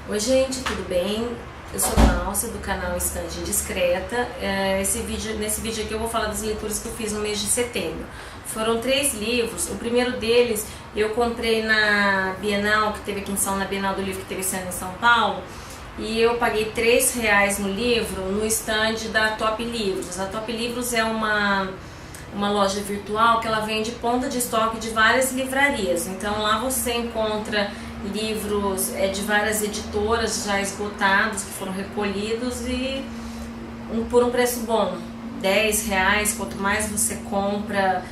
Oi gente, tudo bem? Eu sou a Nálcia do canal Estante Indiscreta. Nesse vídeo aqui eu vou falar das leituras que eu fiz no mês de setembro. Foram 3 livros. O primeiro deles eu comprei na Bienal, que teve aqui na Bienal do Livro que teve esse ano em São Paulo. E eu paguei R$3 no livro no stand da Top Livros. A Top Livros é uma loja virtual que ela vende ponta de estoque de várias livrarias. Então lá você encontra livros de várias editoras já esgotados, que foram recolhidos e por um preço bom, R$10. Quanto mais você compra,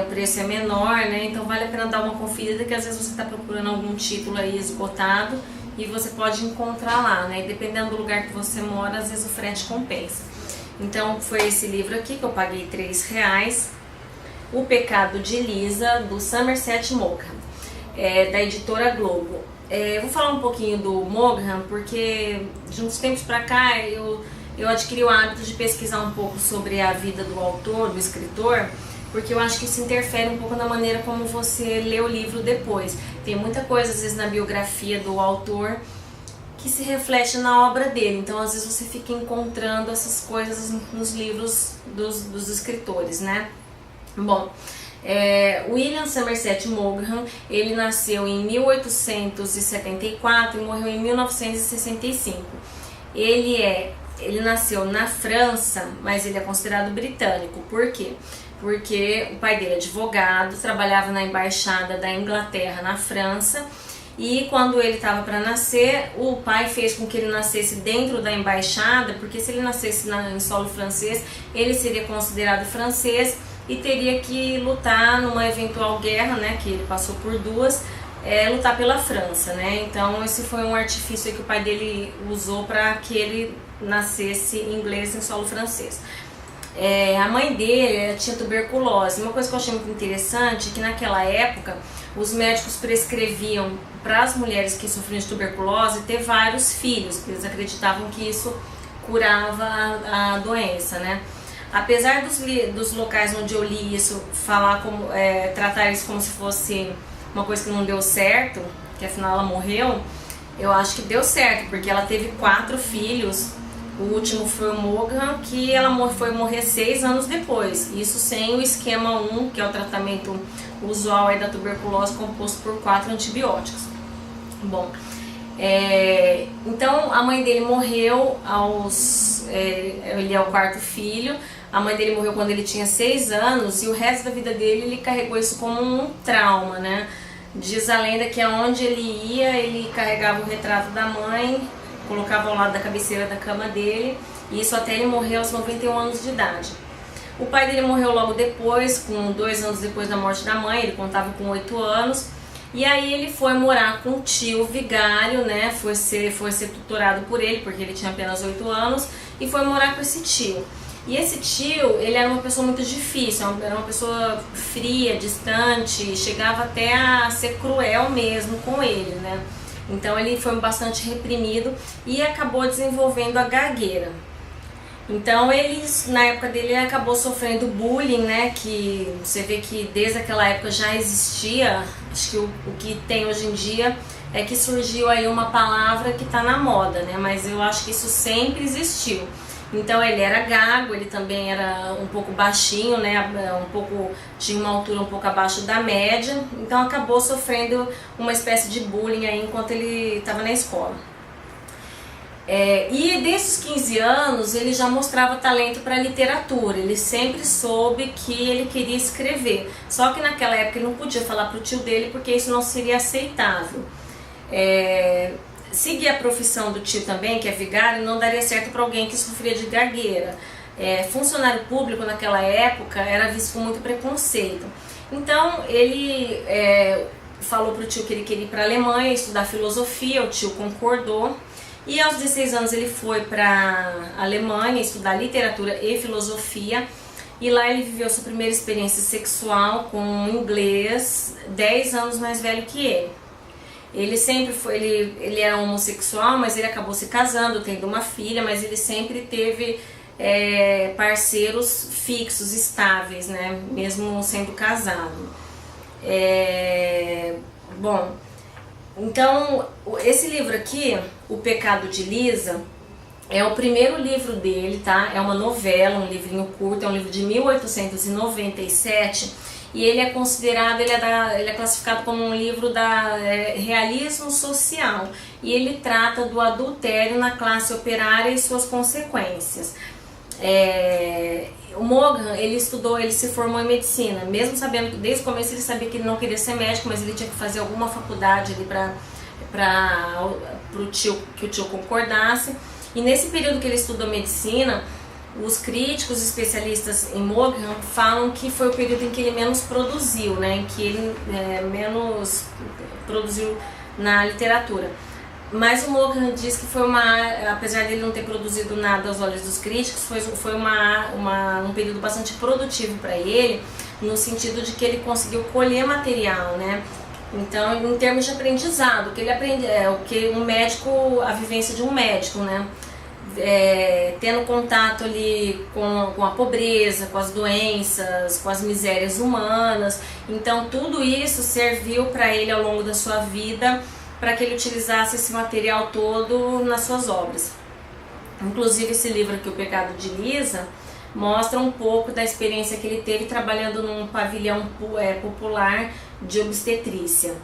o preço é menor, né? Então vale a pena dar uma conferida, que às vezes você está procurando algum título aí esgotado e você pode encontrar lá, né? E dependendo do lugar que você mora, às vezes o frete compensa. Então foi esse livro aqui que eu paguei R$3, O Pecado de Lisa, do Somerset Maugham, da editora Globo. Vou falar um pouquinho do Maugham, porque de uns tempos pra cá eu adquiri o hábito de pesquisar um pouco sobre a vida do autor, do escritor, porque eu acho que isso interfere um pouco na maneira como você lê o livro depois. Tem muita coisa, às vezes, na biografia do autor que se reflete na obra dele, então às vezes você fica encontrando essas coisas nos livros dos escritores, né? Bom, William Somerset Maugham, ele nasceu em 1874 e morreu em 1965. Ele nasceu na França, mas ele é considerado britânico. Por quê? Porque o pai dele é advogado, trabalhava na embaixada da Inglaterra na França. E quando ele estava para nascer, o pai fez com que ele nascesse dentro da embaixada, porque se ele nascesse em solo francês, ele seria considerado francês e teria que lutar numa eventual guerra, né, que ele passou por 2, lutar pela França, né? Então esse foi um artifício que o pai dele usou para que ele nascesse inglês em solo francês. A mãe dele tinha tuberculose. Uma coisa que eu achei muito interessante é que naquela época os médicos prescreviam para as mulheres que sofriam de tuberculose ter vários filhos, porque eles acreditavam que isso curava a doença, né? Apesar dos locais onde eu li isso tratar isso como se fosse uma coisa que não deu certo, que afinal ela morreu, eu acho que deu certo, porque ela teve 4 filhos. O último foi o Maugham, que ela foi morrer 6 anos depois. Isso sem o esquema 1, que é o tratamento usual da tuberculose, composto por 4 antibióticos. Bom, então a mãe dele morreu ele é o 4º filho. A mãe dele morreu quando ele tinha 6 anos e o resto da vida dele ele carregou isso como um trauma, né? Diz a lenda que aonde ele ia, ele carregava o retrato da mãe, colocava ao lado da cabeceira da cama dele, e isso até ele morrer aos 91 anos de idade. O pai dele morreu logo depois, com 2 anos depois da morte da mãe, ele contava com 8 anos, e aí ele foi morar com o tio vigário, né? Foi ser tutorado por ele, porque ele tinha apenas 8 anos, e foi morar com esse tio. E esse tio, ele era uma pessoa muito difícil, era uma pessoa fria, distante, chegava até a ser cruel mesmo com ele, né? Então ele foi bastante reprimido e acabou desenvolvendo a gagueira. Então na época dele, ele acabou sofrendo bullying, né? Que você vê que desde aquela época já existia. Acho que o que tem hoje em dia é que surgiu aí uma palavra que está na moda, né? Mas eu acho que isso sempre existiu. Então ele era gago, ele também era um pouco baixinho, né? Tinha uma altura um pouco abaixo da média, então acabou sofrendo uma espécie de bullying aí enquanto ele estava na escola. E desde os 15 anos ele já mostrava talento para literatura, ele sempre soube que ele queria escrever, só que naquela época ele não podia falar para o tio dele porque isso não seria aceitável. Seguir a profissão do tio também, que é vigário, não daria certo para alguém que sofria de gagueira. Funcionário público naquela época era visto com muito preconceito. Então ele falou para o tio que ele queria ir para a Alemanha estudar filosofia, o tio concordou. E aos 16 anos ele foi para a Alemanha estudar literatura e filosofia. E lá ele viveu sua primeira experiência sexual com um inglês 10 anos mais velho que ele. Ele sempre foi, ele era homossexual, mas ele acabou se casando, tendo uma filha, mas ele sempre teve parceiros fixos, estáveis, né? Mesmo sendo casado. Bom, Então, esse livro aqui, O Pecado de Lisa, é o primeiro livro dele, tá? É uma novela, um livrinho curto, é um livro de 1897 e ele é considerado, ele é classificado como um livro da realismo social e ele trata do adultério na classe operária e suas consequências. O Morgan, ele se formou em medicina, mesmo sabendo que desde o começo ele sabia que ele não queria ser médico, mas ele tinha que fazer alguma faculdade ali para o tio concordasse. E nesse período que ele estudou medicina, os críticos especialistas em Morgan falam que foi o período em que ele menos produziu, né, em que ele menos produziu na literatura. Mas o Morgan diz que foi apesar dele não ter produzido nada aos olhos dos críticos, foi um período bastante produtivo para ele, no sentido de que ele conseguiu colher material, né? Então, em termos de aprendizado, o que ele aprende o que um médico, a vivência de um médico, né? Tendo contato ali com a pobreza, com as doenças, com as misérias humanas. Então, tudo isso serviu para ele ao longo da sua vida, para que ele utilizasse esse material todo nas suas obras. Inclusive, esse livro aqui, O Pecado de Lisa, mostra um pouco da experiência que ele teve trabalhando num pavilhão popular de obstetrícia.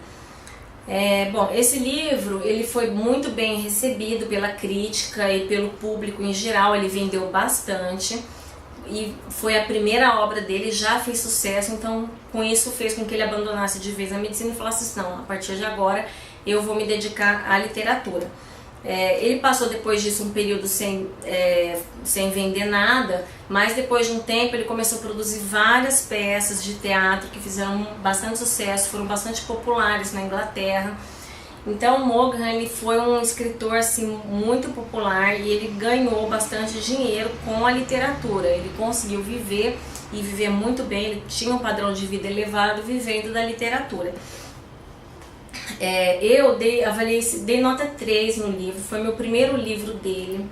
Bom, esse livro ele foi muito bem recebido pela crítica e pelo público em geral, ele vendeu bastante e foi a primeira obra dele, já fez sucesso, então com isso fez com que ele abandonasse de vez a medicina e falasse assim, não, a partir de agora eu vou me dedicar à literatura. Ele passou depois disso um período sem vender nada, mas depois de um tempo ele começou a produzir várias peças de teatro que fizeram bastante sucesso, foram bastante populares na Inglaterra. Então Morgan ele foi um escritor assim, muito popular e ele ganhou bastante dinheiro com a literatura. Ele conseguiu viver e viver muito bem, ele tinha um padrão de vida elevado vivendo da literatura. Eu dei nota 3 no livro, foi meu primeiro livro dele.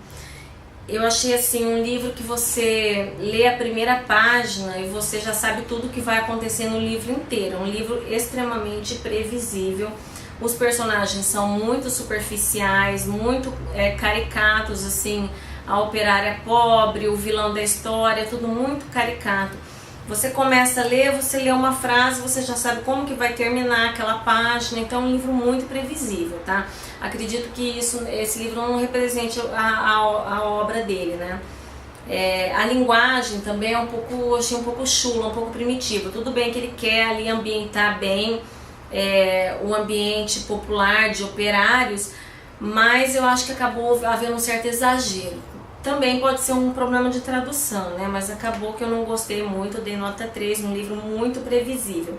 Eu achei assim um livro que você lê a primeira página e você já sabe tudo o que vai acontecer no livro inteiro. É um livro extremamente previsível. Os personagens são muito superficiais, muito caricatos, assim, a operária pobre, o vilão da história, tudo muito caricato. Você começa a ler, você lê uma frase, você já sabe como que vai terminar aquela página, então é um livro muito previsível, tá? Acredito que esse livro não represente a obra dele, né? A linguagem também achei um pouco chula, um pouco primitiva. Tudo bem que ele quer ali ambientar bem o ambiente popular de operários, mas eu acho que acabou havendo um certo exagero. Também pode ser um problema de tradução, né? Mas acabou que eu não gostei muito, eu dei nota 3, um livro muito previsível.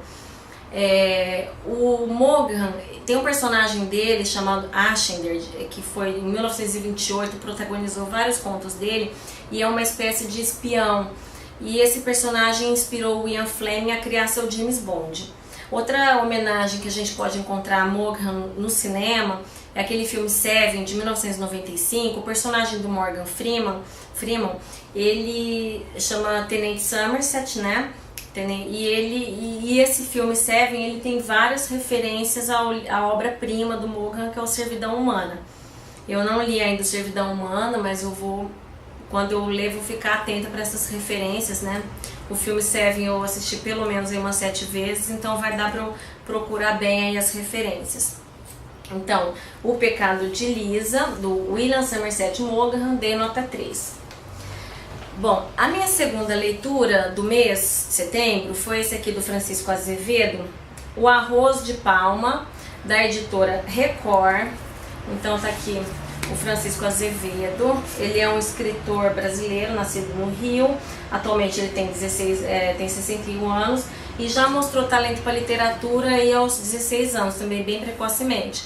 O Morgan tem um personagem dele chamado Ascender, que foi em 1928, protagonizou vários contos dele e é uma espécie de espião. E esse personagem inspirou o Ian Fleming a criar seu James Bond. Outra homenagem que a gente pode encontrar a Morgan no cinema é aquele filme Seven, de 1995. O personagem do Morgan Freeman, ele chama Tenente Somerset, né? E esse filme Seven, ele tem várias referências à obra-prima do Morgan, que é o Servidão Humana. Eu não li ainda o Servidão Humana, mas quando eu ler, vou ficar atenta para essas referências, né? O filme Seven eu assisti pelo menos umas 7 vezes, então vai dar para eu procurar bem aí as referências. Então, O Pecado de Lisa, do William Somerset Maugham, dei nota 3. Bom, a minha segunda leitura do mês, setembro, foi esse aqui do Francisco Azevedo, O Arroz de Palma, da editora Record. Então tá aqui o Francisco Azevedo, ele é um escritor brasileiro, nascido no Rio, atualmente ele tem 61 anos e já mostrou talento para literatura e aos 16 anos, também bem precocemente.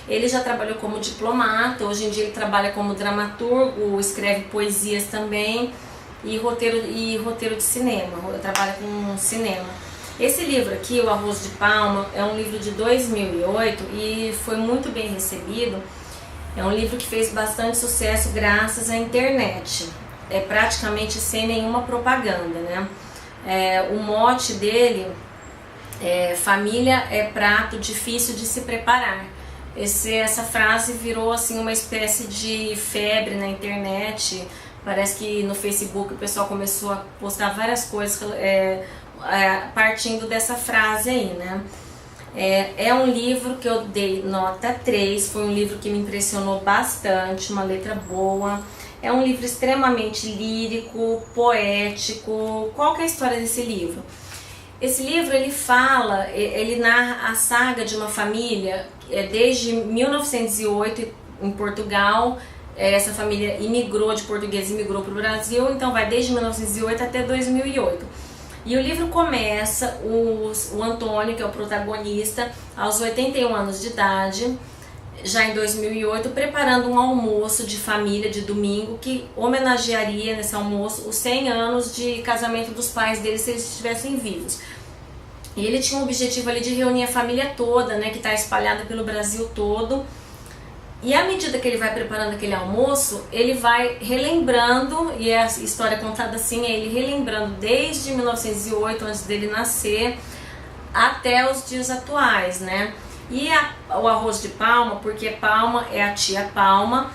Ele já trabalhou como diplomata, hoje em dia ele trabalha como dramaturgo, escreve poesias também e roteiro de cinema, trabalha com cinema. Esse livro aqui, O Arroz de Palma, é um livro de 2008 e foi muito bem recebido. É um livro que fez bastante sucesso graças à internet, praticamente sem nenhuma propaganda, né? O mote dele é: família é prato difícil de se preparar. essa frase virou assim uma espécie de febre na internet. Parece que no Facebook o pessoal começou a postar várias coisas partindo dessa frase aí, né? É um livro que eu dei nota 3, foi um livro que me impressionou bastante, uma letra boa. É um livro extremamente lírico, poético. Qual que é a história desse livro? Esse livro ele narra a saga de uma família desde 1908 em Portugal. Essa família imigrou de português, imigrou para o Brasil, então vai desde 1908 até 2008. E o livro começa, o Antônio, que é o protagonista, aos 81 anos de idade, já em 2008, preparando um almoço de família de domingo que homenagearia nesse almoço os 100 anos de casamento dos pais dele se eles estivessem vivos. E ele tinha um objetivo ali de reunir a família toda, né, que está espalhada pelo Brasil todo. E à medida que ele vai preparando aquele almoço, ele vai relembrando, e a história é contada assim, é ele relembrando desde 1908, antes dele nascer, até os dias atuais, né? E o arroz de Palma, porque Palma é a tia Palma,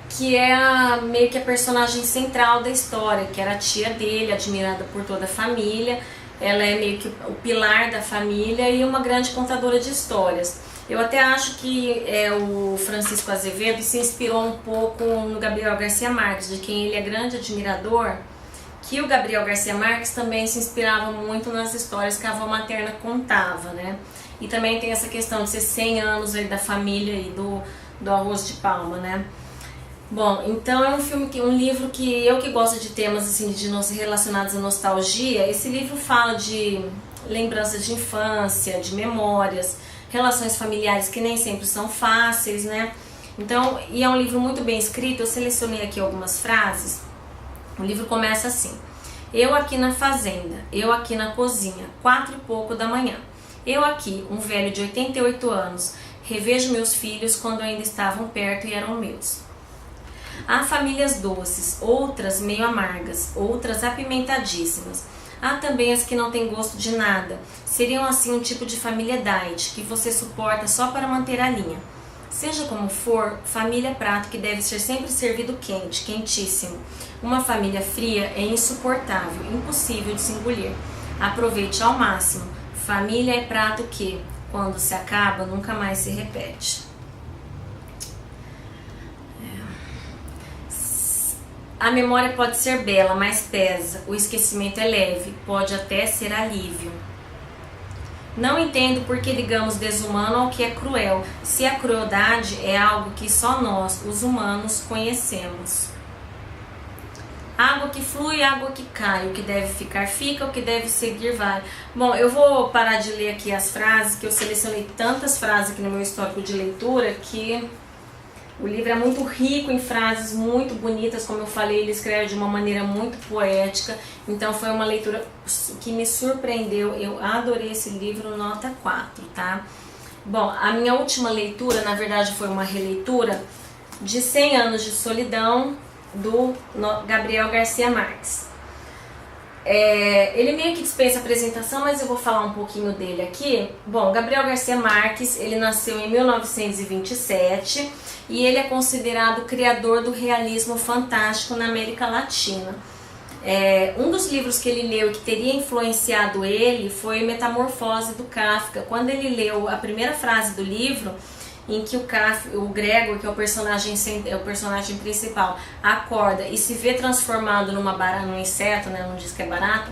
que é meio que a personagem central da história, que era a tia dele, admirada por toda a família. Ela é meio que o pilar da família e uma grande contadora de histórias. Eu até acho que o Francisco Azevedo se inspirou um pouco no Gabriel Garcia Marques, de quem ele é grande admirador, que o Gabriel Garcia Marques também se inspirava muito nas histórias que a avó materna contava, né? E também tem essa questão de ser 100 anos aí da família e do arroz de Palma, né? Bom, então é um livro que eu que gosto de temas assim relacionados à nostalgia. Esse livro fala de lembranças de infância, de memórias, relações familiares que nem sempre são fáceis, né? Então, e é um livro muito bem escrito. Eu selecionei aqui algumas frases. O livro começa assim: eu aqui na fazenda, eu aqui na cozinha, 4 e pouco da manhã. Eu aqui, um velho de 88 anos, revejo meus filhos quando ainda estavam perto e eram meus. Há famílias doces, outras meio amargas, outras apimentadíssimas. Há também as que não têm gosto de nada. Seriam assim um tipo de família diet, que você suporta só para manter a linha. Seja como for, família é prato que deve ser sempre servido quente, quentíssimo. Uma família fria é insuportável, impossível de se engolir. Aproveite ao máximo. Família é prato que, quando se acaba, nunca mais se repete. A memória pode ser bela, mas pesa. O esquecimento é leve, pode até ser alívio. Não entendo por que ligamos desumano ao que é cruel, se a crueldade é algo que só nós, os humanos, conhecemos. Água que flui, água que cai, o que deve ficar fica, o que deve seguir vai. Bom, eu vou parar de ler aqui as frases, que eu selecionei tantas frases aqui no meu histórico de leitura, que o livro é muito rico em frases muito bonitas. Como eu falei, ele escreve de uma maneira muito poética, então foi uma leitura que me surpreendeu. Eu adorei esse livro, nota 4, tá? Bom, a minha última leitura, na verdade, foi uma releitura de 100 anos de solidão, do Gabriel Garcia Marques. Ele meio que dispensa a apresentação, mas eu vou falar um pouquinho dele aqui. Bom, Gabriel Garcia Marques, ele nasceu em 1927 e ele é considerado o criador do realismo fantástico na América Latina. Um dos livros que ele leu e que teria influenciado ele foi Metamorfose, do Kafka. Quando ele leu a primeira frase do livro, em que o Gregor, que é o personagem principal, acorda e se vê transformado num inseto, né, não diz que é barato,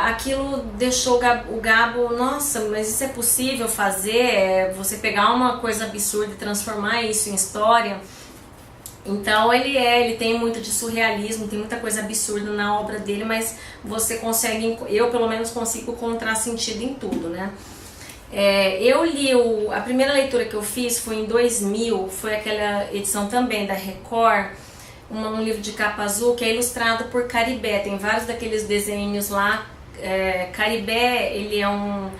aquilo deixou o Gabo, nossa, mas isso é possível fazer? Você pegar uma coisa absurda e transformar isso em história? Então ele tem muito de surrealismo, tem muita coisa absurda na obra dele, mas você consegue, eu pelo menos consigo encontrar sentido em tudo, né? Eu li, a primeira leitura que eu fiz foi em 2000, foi aquela edição também da Record, um livro de capa azul que é ilustrado por Caribé, tem vários daqueles desenhos lá. Caribé, ele é um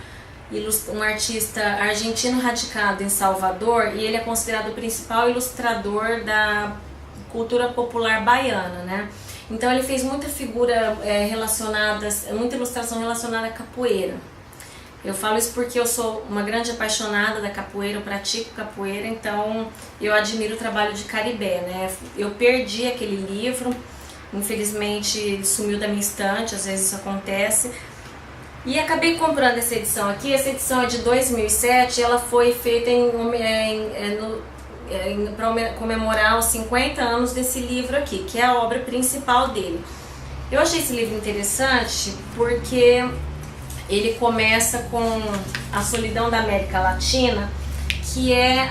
artista argentino radicado em Salvador e ele é considerado o principal ilustrador da cultura popular baiana, né? Então ele fez muita figura muita ilustração relacionada à capoeira. Eu falo isso porque eu sou uma grande apaixonada da capoeira, eu pratico capoeira, então eu admiro o trabalho de Caribé, né? Eu perdi aquele livro, infelizmente ele sumiu da minha estante, às vezes isso acontece. E acabei comprando essa edição aqui. Essa edição é de 2007, ela foi feita para comemorar os 50 anos desse livro aqui, que é a obra principal dele. Eu achei esse livro interessante porque ele começa com a solidão da América Latina, que é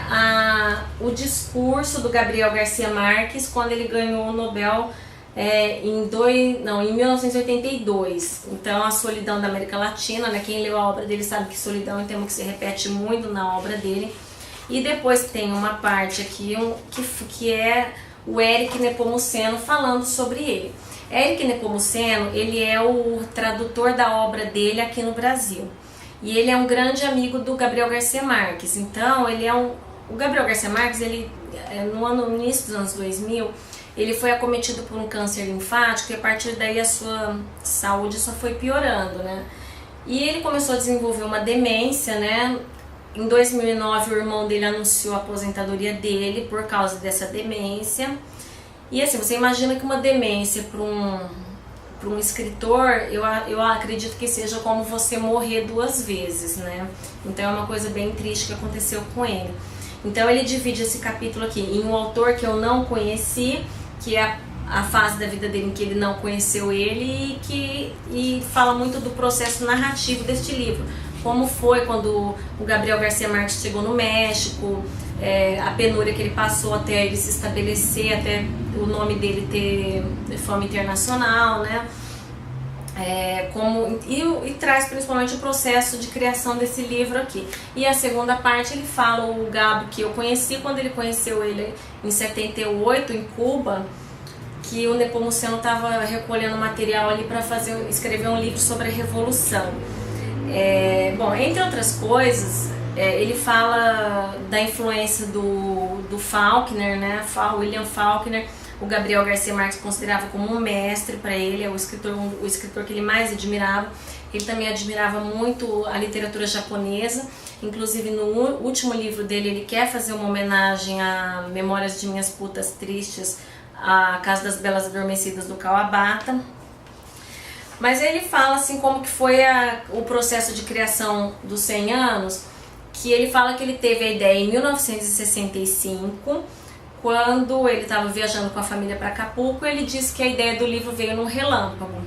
o discurso do Gabriel Garcia Marques quando ele ganhou o Nobel em 1982. Então, a solidão da América Latina, né? Quem leu a obra dele sabe que solidão é um tema que se repete muito na obra dele. E depois tem uma parte aqui que é o Éric Nepomuceno falando sobre ele. Éric Nepomuceno, ele é o tradutor da obra dele aqui no Brasil. E ele é um grande amigo do Gabriel Garcia Marques. Então, o Gabriel Garcia Marques, ele, no início dos anos 2000, ele foi acometido por um câncer linfático e a partir daí a sua saúde só foi piorando, né? E ele começou a desenvolver uma demência, né? Em 2009 o irmão dele anunciou a aposentadoria dele por causa dessa demência. E assim, você imagina que uma demência para um escritor, eu acredito que seja como você morrer 2 vezes, né? Então é uma coisa bem triste que aconteceu com ele. Então ele divide esse capítulo aqui em um autor que eu não conheci, que é a fase da vida dele em que ele não conheceu ele e fala muito do processo narrativo deste livro. Como foi quando o Gabriel Garcia Marques chegou no México, a penúria que ele passou até ele se estabelecer, até o nome dele ter fama internacional, né? E traz principalmente o processo de criação desse livro aqui. E a segunda parte ele fala o Gabo que eu conheci quando ele conheceu ele em 78 em Cuba, que o Nepomuceno estava recolhendo material ali para escrever um livro sobre a Revolução. Bom, entre outras coisas, ele fala da influência do Faulkner, né? William Faulkner. O Gabriel Garcia Marques considerava como um mestre para ele, é o escritor que ele mais admirava. Ele também admirava muito a literatura japonesa, inclusive no último livro dele ele quer fazer uma homenagem a Memórias de Minhas Putas Tristes, a Casa das Belas Adormecidas do Kawabata. Mas ele fala assim como que foi o processo de criação dos 100 anos, que ele fala que ele teve a ideia em 1965, quando ele estava viajando com a família para Acapulco. Ele disse que a ideia do livro veio num relâmpago.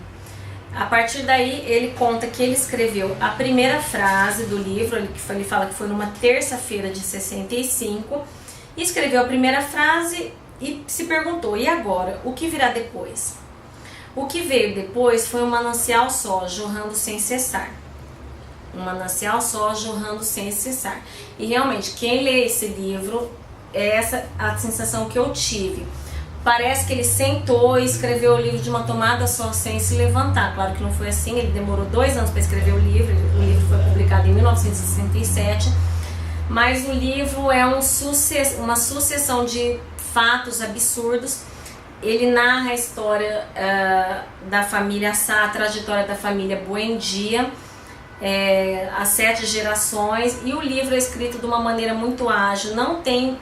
A partir daí, ele conta que ele escreveu a primeira frase do livro, ele fala que foi numa terça-feira de 65, e escreveu a primeira frase e se perguntou, e agora, o que virá depois? O que veio depois foi um manancial só, jorrando sem cessar. Um manancial só, jorrando sem cessar. E realmente, quem lê esse livro, é essa a sensação que eu tive. Parece que ele sentou e escreveu o livro de uma tomada só, sem se levantar. Claro que não foi assim, ele demorou 2 anos para escrever o livro foi publicado em 1967, mas o livro é uma sucessão de fatos absurdos. Ele narra a história da família Sá, a trajetória da família Buendia, as 7 gerações, e o livro é escrito de uma maneira muito ágil, não tem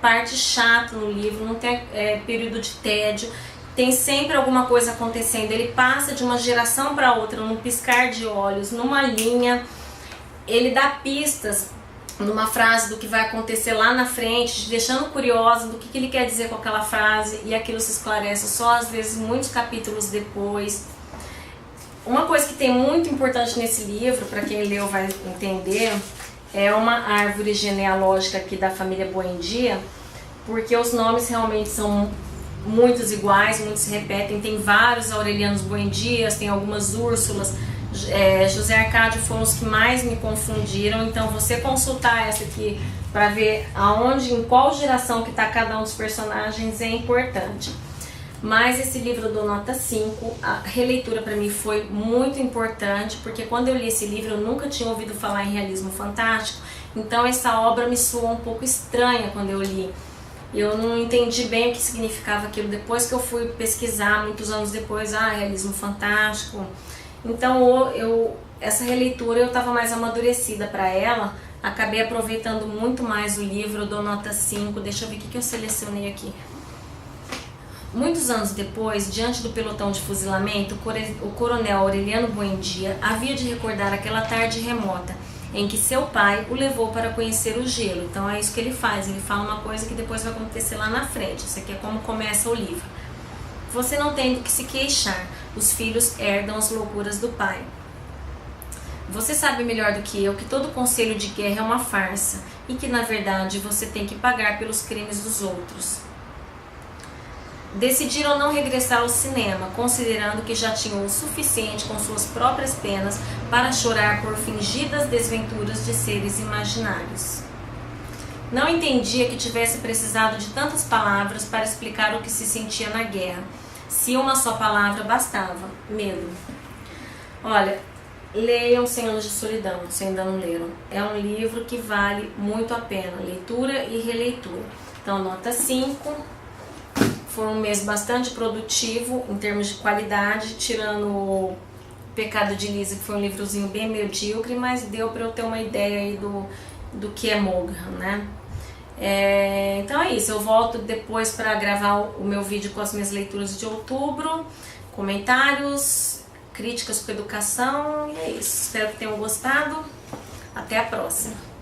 parte chata no livro, não tem período de tédio, tem sempre alguma coisa acontecendo, ele passa de uma geração para outra num piscar de olhos, numa linha, ele dá pistas numa frase do que vai acontecer lá na frente, te deixando curiosa do que ele quer dizer com aquela frase, e aquilo se esclarece só às vezes muitos capítulos depois. Uma coisa que tem muito importante nesse livro, para quem leu vai entender, é uma árvore genealógica aqui da família Buendia, porque os nomes realmente são muitos iguais, muitos se repetem, tem vários Aurelianos Buendias, tem algumas Úrsulas, José Arcádio foram os que mais me confundiram. Então você consultar essa aqui para ver em qual geração que está cada um dos personagens é importante. Mas esse livro eu dou nota 5, a releitura para mim foi muito importante, porque quando eu li esse livro eu nunca tinha ouvido falar em realismo fantástico, então essa obra me soou um pouco estranha quando eu li. Eu não entendi bem o que significava aquilo, depois que eu fui pesquisar, muitos anos depois, realismo fantástico. Então essa releitura eu estava mais amadurecida para ela, acabei aproveitando muito mais o livro, eu dou nota 5, deixa eu ver o que eu selecionei aqui. Muitos anos depois, diante do pelotão de fuzilamento, o coronel Aureliano Buendia havia de recordar aquela tarde remota em que seu pai o levou para conhecer o gelo. Então é isso que ele faz, ele fala uma coisa que depois vai acontecer lá na frente. Isso aqui é como começa o livro. Você não tem do que se queixar, os filhos herdam as loucuras do pai. Você sabe melhor do que eu que todo conselho de guerra é uma farsa e que na verdade você tem que pagar pelos crimes dos outros. Decidiram não regressar ao cinema, considerando que já tinham o suficiente com suas próprias penas para chorar por fingidas desventuras de seres imaginários. Não entendia que tivesse precisado de tantas palavras para explicar o que se sentia na guerra, se uma só palavra bastava: medo. Olha, leiam 100 Anos de Solidão, se ainda não leram. É um livro que vale muito a pena, leitura e releitura. Então, nota 5. Foi um mês bastante produtivo em termos de qualidade, tirando o Pecado de Lisa, que foi um livrozinho bem medíocre, mas deu para eu ter uma ideia aí do que é Mowgli, né? Então é isso, eu volto depois para gravar o meu vídeo com as minhas leituras de outubro, comentários, críticas com educação, e é isso. Espero que tenham gostado. Até a próxima!